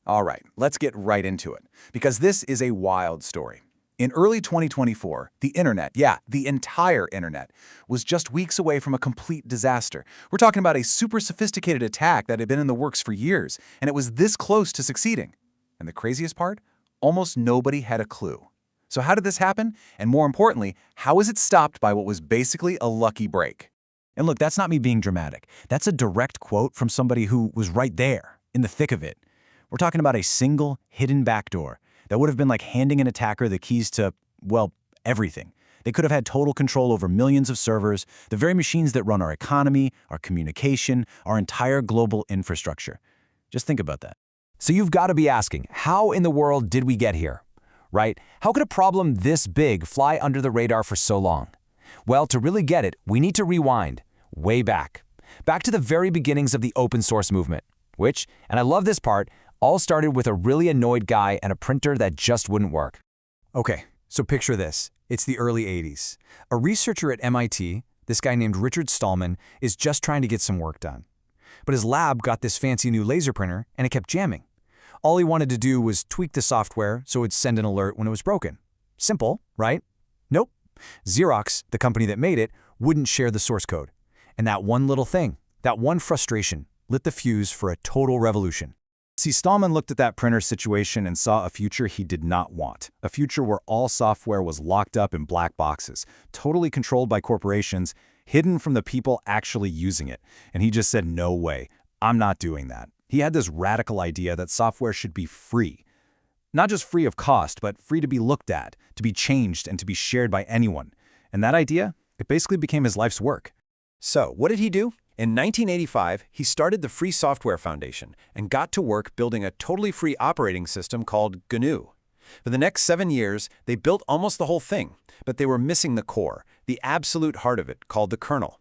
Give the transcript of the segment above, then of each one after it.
All right, let's get right into it, because this is a wild story. In early 2024, the internet, yeah, the entire internet, was just weeks away from a complete disaster. We're talking about a super sophisticated attack that had been in the works for years, and it was this close to succeeding. And the craziest part? Almost nobody had a clue. So how did this happen? And more importantly, how was it stopped by what was basically a lucky break? And look, that's not me being dramatic. That's a direct quote from somebody who was right there, in the thick of it. We're talking about a single, hidden backdoor that would have been like handing an attacker the keys to, well, everything. They could have had total control over millions of servers, the very machines that run our economy, our communication, our entire global infrastructure. Just think about that. So you've got to be asking, how in the world did we get here? Right? How could a problem this big fly under the radar for so long? Well, to really get it, we need to rewind, way back. Back to the very beginnings of the open source movement, which, and I love this part, all started with a really annoyed guy and a printer that just wouldn't work. Okay, so picture this. It's the early 80s. A researcher at MIT, this guy named Richard Stallman, is just trying to get some work done. But his lab got this fancy new laser printer, and it kept jamming. All he wanted to do was tweak the software so it'd send an alert when it was broken. Simple, right? Nope. Xerox, the company that made it, wouldn't share the source code. And that one little thing, that one frustration, lit the fuse for a total revolution. See, Stallman looked at that printer situation and saw a future he did not want. A future where all software was locked up in black boxes, totally controlled by corporations, hidden from the people actually using it. And he just said, no way, I'm not doing that. He had this radical idea that software should be free. Not just free of cost, but free to be looked at, to be changed, and to be shared by anyone. And that idea, it basically became his life's work. So, what did he do? In 1985, he started the Free Software Foundation and got to work building a totally free operating system called GNU. For the next 7 years, they built almost the whole thing, but they were missing the core, the absolute heart of it, called the kernel.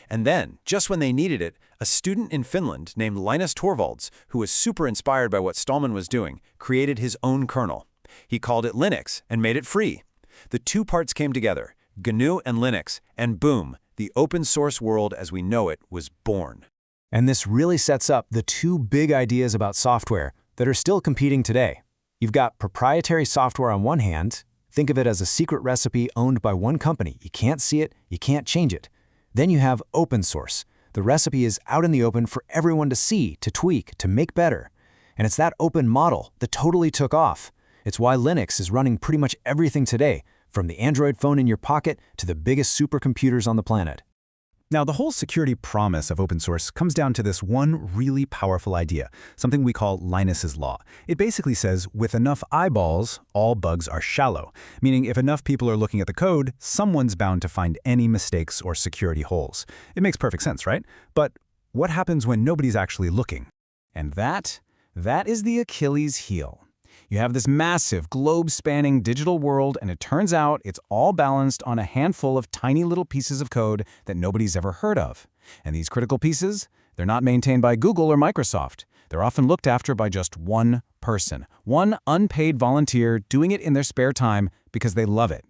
And then, just when they needed it, a student in Finland named Linus Torvalds, who was super inspired by what Stallman was doing, created his own kernel. He called it Linux and made it free. The two parts came together, GNU and Linux, and boom, the open source world as we know it was born. And this really sets up the two big ideas about software that are still competing today. You've got proprietary software on one hand. Think of it as a secret recipe owned by one company. You can't see it, you can't change it. Then you have open source. The recipe is out in the open for everyone to see, to tweak, to make better. And it's that open model that totally took off. It's why Linux is running pretty much everything today, from the Android phone in your pocket to the biggest supercomputers on the planet. Now, the whole security promise of open source comes down to this one really powerful idea, something we call Linus's law. It basically says, with enough eyeballs, all bugs are shallow, meaning if enough people are looking at the code, someone's bound to find any mistakes or security holes. It makes perfect sense, right? But what happens when nobody's actually looking? And that is the Achilles heel. You have this massive, globe-spanning digital world, and it turns out it's all balanced on a handful of tiny little pieces of code that nobody's ever heard of. And these critical pieces, they're not maintained by Google or Microsoft. They're often looked after by just one person, one unpaid volunteer doing it in their spare time because they love it.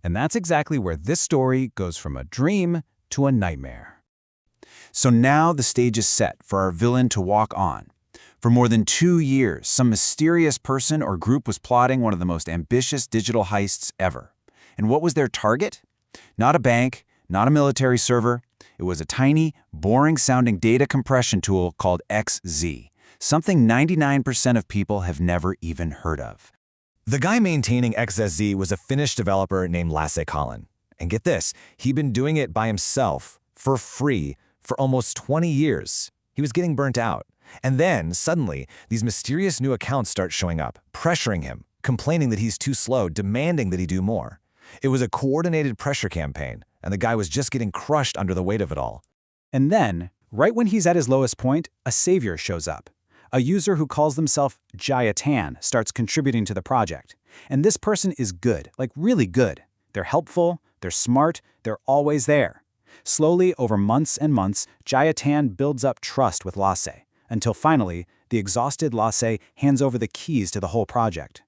And that's exactly where this story goes from a dream to a nightmare. So now the stage is set for our villain to walk on. For more than 2 years, some mysterious person or group was plotting one of the most ambitious digital heists ever. And what was their target? Not a bank, not a military server. It was a tiny, boring-sounding data compression tool called XZ, something 99% of people have never even heard of. The guy maintaining XZ was a Finnish developer named Lasse Collin. And get this, he'd been doing it by himself, for free, for almost 20 years. He was getting burnt out. And then, suddenly, these mysterious new accounts start showing up, pressuring him, complaining that he's too slow, demanding that he do more. It was a coordinated pressure campaign, and the guy was just getting crushed under the weight of it all. And then, right when he's at his lowest point, a savior shows up. A user who calls themselves Jia Tan starts contributing to the project. And this person is good, like really good. They're helpful, they're smart, they're always there. Slowly, over months and months, Jia Tan builds up trust with Lasse, until finally, the exhausted Lasse hands over the keys to the whole project.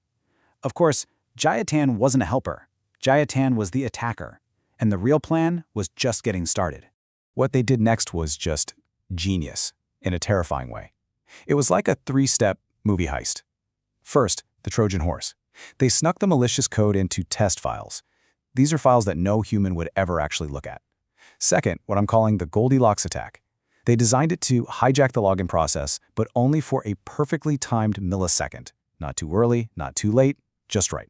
Of course, Jia Tan wasn't a helper. Jia Tan was the attacker, and the real plan was just getting started. What they did next was just genius, in a terrifying way. It was like a 3-step movie heist. First, the Trojan horse. They snuck the malicious code into test files. These are files that no human would ever actually look at. Second, what I'm calling the Goldilocks attack. They designed it to hijack the login process, but only for a perfectly timed millisecond. Not too early, not too late, just right.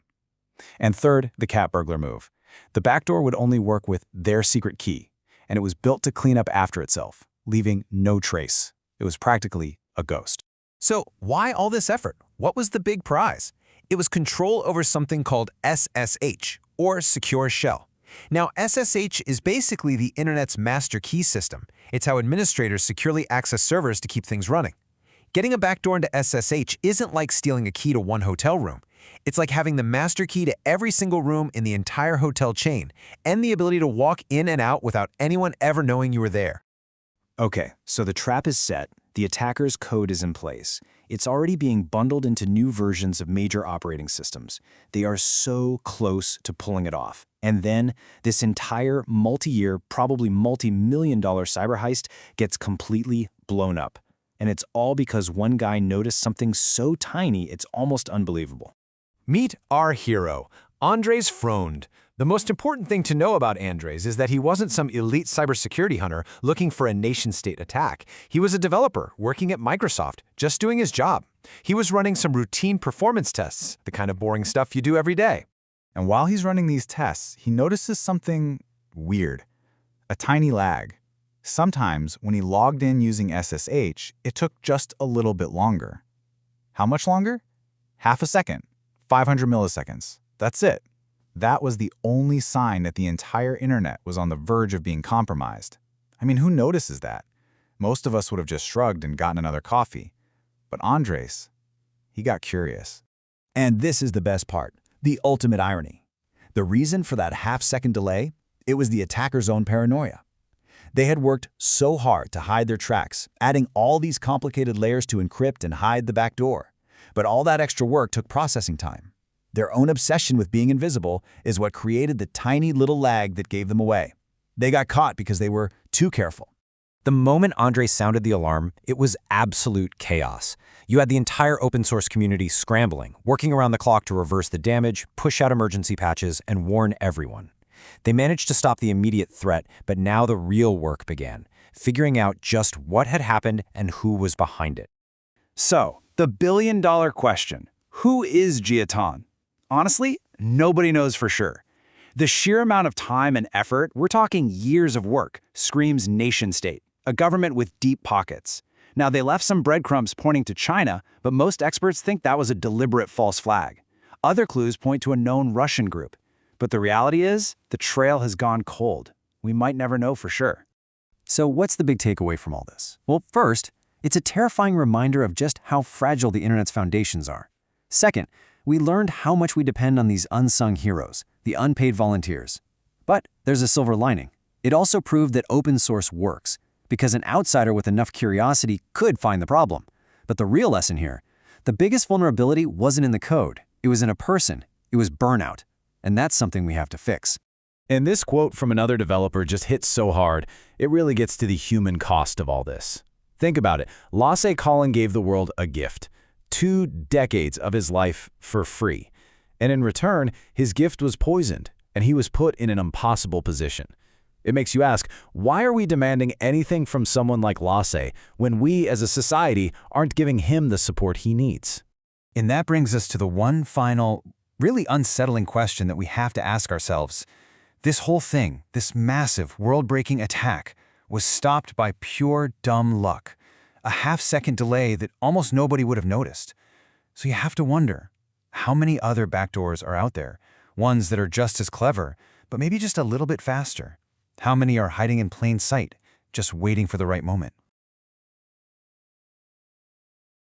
And third, the cat burglar move. The backdoor would only work with their secret key, and it was built to clean up after itself, leaving no trace. It was practically a ghost. So why all this effort? What was the big prize? It was control over something called SSH, or Secure Shell. Now, SSH is basically the internet's master key system. It's how administrators securely access servers to keep things running. Getting a backdoor into SSH isn't like stealing a key to one hotel room. It's like having the master key to every single room in the entire hotel chain, and the ability to walk in and out without anyone ever knowing you were there. Okay, so the trap is set, the attacker's code is in place. It's already being bundled into new versions of major operating systems. They are so close to pulling it off. And then this entire multi-year, probably multi-million-dollar cyber heist gets completely blown up. And it's all because one guy noticed something so tiny it's almost unbelievable. Meet our hero, Andres Freund. The most important thing to know about Andres is that he wasn't some elite cybersecurity hunter looking for a nation-state attack. He was a developer working at Microsoft, just doing his job. He was running some routine performance tests, the kind of boring stuff you do every day. And while he's running these tests, he notices something weird. A tiny lag. Sometimes, when he logged in using SSH, it took just a little bit longer. How much longer? Half a second. 500 milliseconds. That's it. That was the only sign that the entire internet was on the verge of being compromised. I mean, who notices that? Most of us would have just shrugged and gotten another coffee. But Andres, he got curious. And this is the best part, the ultimate irony. The reason for that half-second delay? It was the attacker's own paranoia. They had worked so hard to hide their tracks, adding all these complicated layers to encrypt and hide the backdoor. But all that extra work took processing time. Their own obsession with being invisible is what created the tiny little lag that gave them away. They got caught because they were too careful. The moment Andres sounded the alarm, it was absolute chaos. You had the entire open source community scrambling, working around the clock to reverse the damage, push out emergency patches, and warn everyone. They managed to stop the immediate threat, but now the real work began, figuring out just what had happened and who was behind it. So, the billion-dollar question, who is Jia Tan? Honestly, nobody knows for sure. The sheer amount of time and effort, we're talking years of work, screams nation-state, a government with deep pockets. Now, they left some breadcrumbs pointing to China, but most experts think that was a deliberate false flag. Other clues point to a known Russian group. But the reality is, the trail has gone cold. We might never know for sure. So what's the big takeaway from all this? Well, first, it's a terrifying reminder of just how fragile the internet's foundations are. Second, we learned how much we depend on these unsung heroes, the unpaid volunteers. But there's a silver lining. It also proved that open source works, because an outsider with enough curiosity could find the problem. But the real lesson here, the biggest vulnerability wasn't in the code. It was in a person. It was burnout. And that's something we have to fix. And this quote from another developer just hits so hard, it really gets to the human cost of all this. Think about it. Lasse Collin gave the world a gift. 2 decades of his life for free. And in return, his gift was poisoned, and he was put in an impossible position. It makes you ask, why are we demanding anything from someone like Lasse when we as a society aren't giving him the support he needs? And that brings us to the one final, really unsettling question that we have to ask ourselves. This whole thing, this massive, world-breaking attack, was stopped by pure dumb luck. A half-second delay that almost nobody would have noticed. So you have to wonder, how many other backdoors are out there? Ones that are just as clever, but maybe just a little bit faster. How many are hiding in plain sight, just waiting for the right moment?